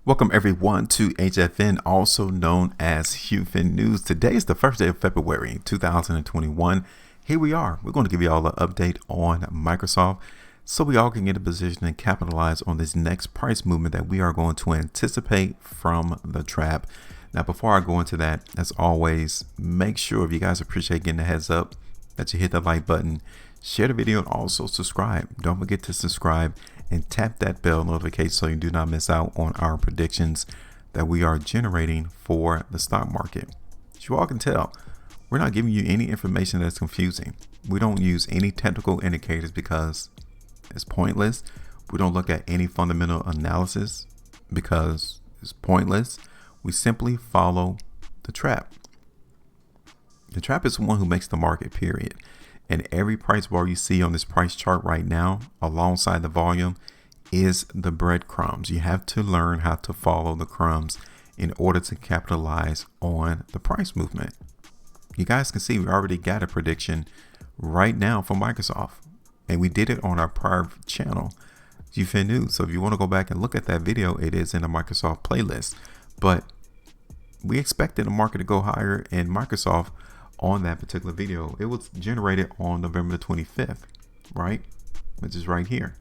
Welcome everyone to HFN, also known as HueFin News. Today is the first day of February 2021. Here we are. We're going to give you all an update on Microsoft so we all can get a position and capitalize on this next price movement that we are going to anticipate from the trap. Now, before I go into that, as always, make sure if you guys appreciate getting a heads up that you hit the like button, share the video, and also subscribe. Don't forget to subscribe and tap that bell notification so you do not miss out on our predictions that we are generating for the stock market. As you all can tell, we're not giving you any information that's confusing. We don't use any technical indicators because it's pointless. We don't look at any fundamental analysis because it's pointless. We simply follow the trap. The trap is the one who makes the market, period. And every price bar you see on this price chart right now, alongside the volume, is the breadcrumbs. You have to learn how to follow the crumbs in order to capitalize on the price movement. You guys can see we already got a prediction right now for Microsoft. And we did it on our prior channel, HueFin News. So if you want to go back and look at that video, it is in the Microsoft playlist. But we expected the market to go higher in Microsoft on that particular video. It was generated on November the 25th, right? Which is right here.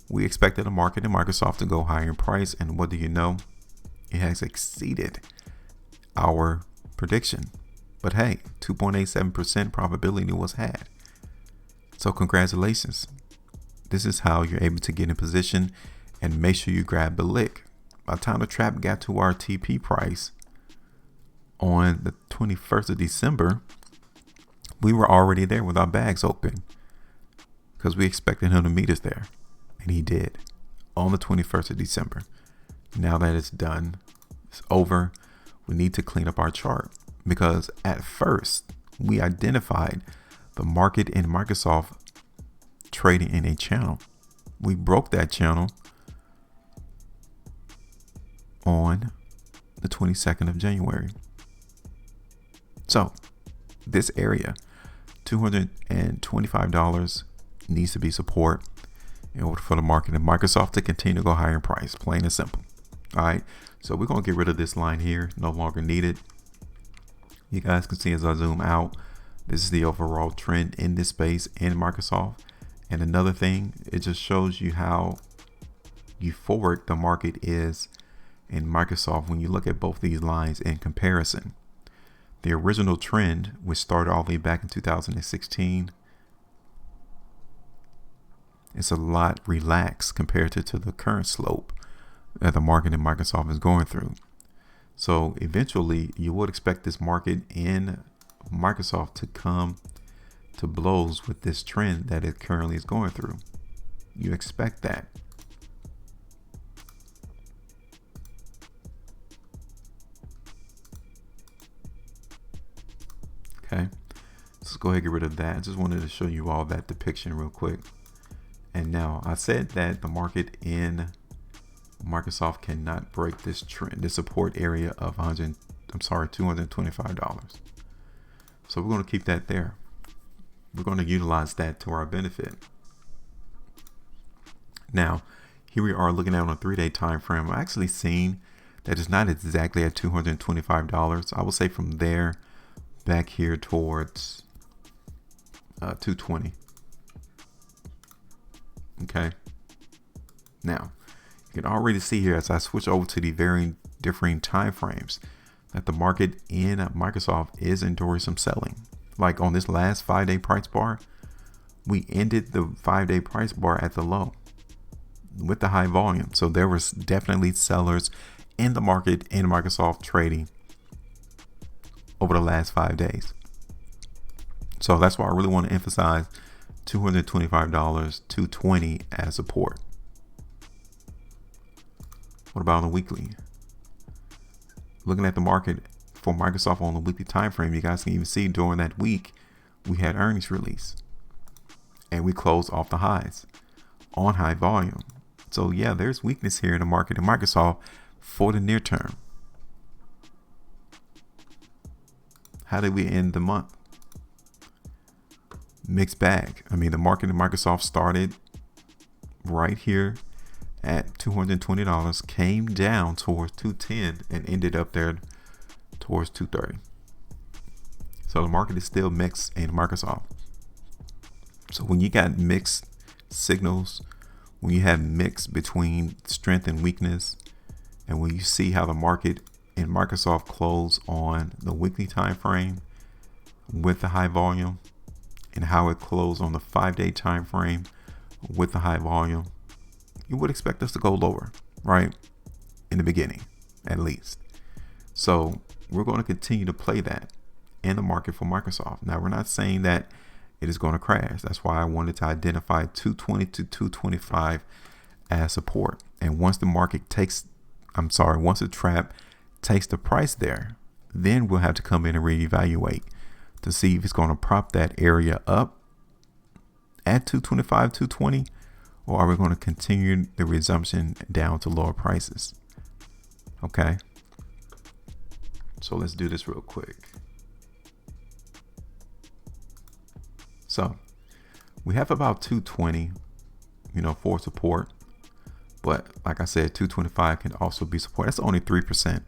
We expected the market in Microsoft to go higher in price, and what do you know? It has exceeded our prediction. But hey, 2.87% probability was had. So congratulations. This is how you're able to get in position and make sure you grab the lick. By the time the trap got to our TP price on the 21st of December, we were already there with our bags open because we expected him to meet us there. And he did on the 21st of December. Now that it's done, it's over. We need to clean up our chart because at first we identified the market in Microsoft trading in a channel. We broke that channel on the 22nd of January. So this area, $225 needs to be support in order for the market and Microsoft to continue to go higher in price, plain and simple. All right, so we're going to get rid of this line here, no longer needed. You guys can see as I zoom out, this is the overall trend in this space in Microsoft. And another thing, it just shows you how euphoric the market is in Microsoft when you look at both these lines in comparison. The original trend, which started all the way back in 2016, it's a lot relaxed compared to the current slope that the market in Microsoft is going through. So eventually you would expect this market in Microsoft to come to blows with this trend that it currently is going through. You expect that. Okay, let's go ahead and get rid of that. I just wanted to show you all that depiction real quick. And now I said that the market in Microsoft cannot break this trend, this support area of $225. So we're going to keep that there. We're going to utilize that to our benefit. Now, here we are looking at on a 3-day time frame. I've actually seen that it's not exactly at $225. I would say from there back here towards 220. Okay. Now you can already see here as I switch over to the varying differing time frames that the market in Microsoft is enduring some selling. Like on this last 5-day price bar, we ended the 5-day price bar at the low with the high volume. So there was definitely sellers in the market in Microsoft trading over the last 5 days. So that's why I really want to emphasize $225, $220 as support. What about on the weekly? Looking at the market for Microsoft on the weekly time frame, you guys can even see during that week we had earnings release and we closed off the highs on high volume. So yeah, there's weakness here in the market in Microsoft for the near term. How did we end the month? Mixed bag. I mean, the market in Microsoft started right here at $220, came down towards 210 and ended up there towards 230. So the market is still mixed in Microsoft. So when you got mixed signals, when you have mix between strength and weakness, and when you see how the market in Microsoft closed on the weekly time frame with the high volume, and how it closed on the 5-day time frame with the high volume, you would expect us to go lower, right? In the beginning, at least. So we're going to continue to play that in the market for Microsoft. Now, we're not saying that it is going to crash. That's why I wanted to identify 220 to 225 as support. And once the trap takes the price there, then we'll have to come in and reevaluate to see if it's going to prop that area up at 225, 220, or are we going to continue the resumption down to lower prices? Okay. So let's do this real quick. So we have about 220, for support. But like I said, 225 can also be support. That's only 3%.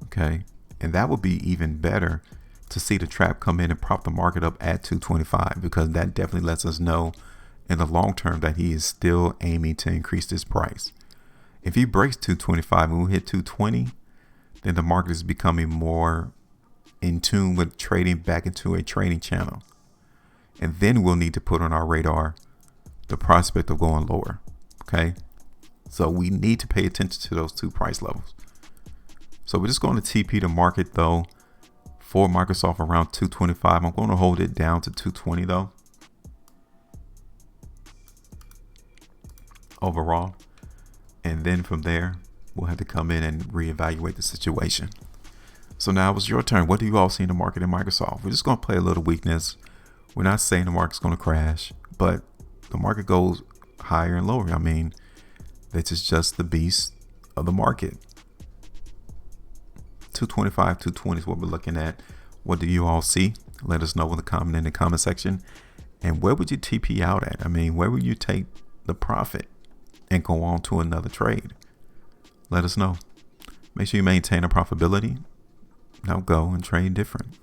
Okay. And that would be even better to see the trap come in and prop the market up at 225, because that definitely lets us know in the long term that he is still aiming to increase this price. If he breaks 225 and we hit 220, then the market is becoming more in tune with trading back into a trading channel. And then we'll need to put on our radar the prospect of going lower. Okay. So we need to pay attention to those two price levels. So we're just going to TP the market though for Microsoft around 225. I'm going to hold it down to 220 though. Overall. And then from there, we'll have to come in and reevaluate the situation. So now it's your turn. What do you all see in the market in Microsoft? We're just going to play a little weakness. We're not saying the market's going to crash, but the market goes higher and lower. I mean, this is just the beast of the market. 225, 220 is what we're looking at. What do you all see? Let us know in the comment section. And where would you TP out at? I mean, where would you take the profit and go on to another trade? Let us know. Make sure you maintain a profitability. Now go and trade different.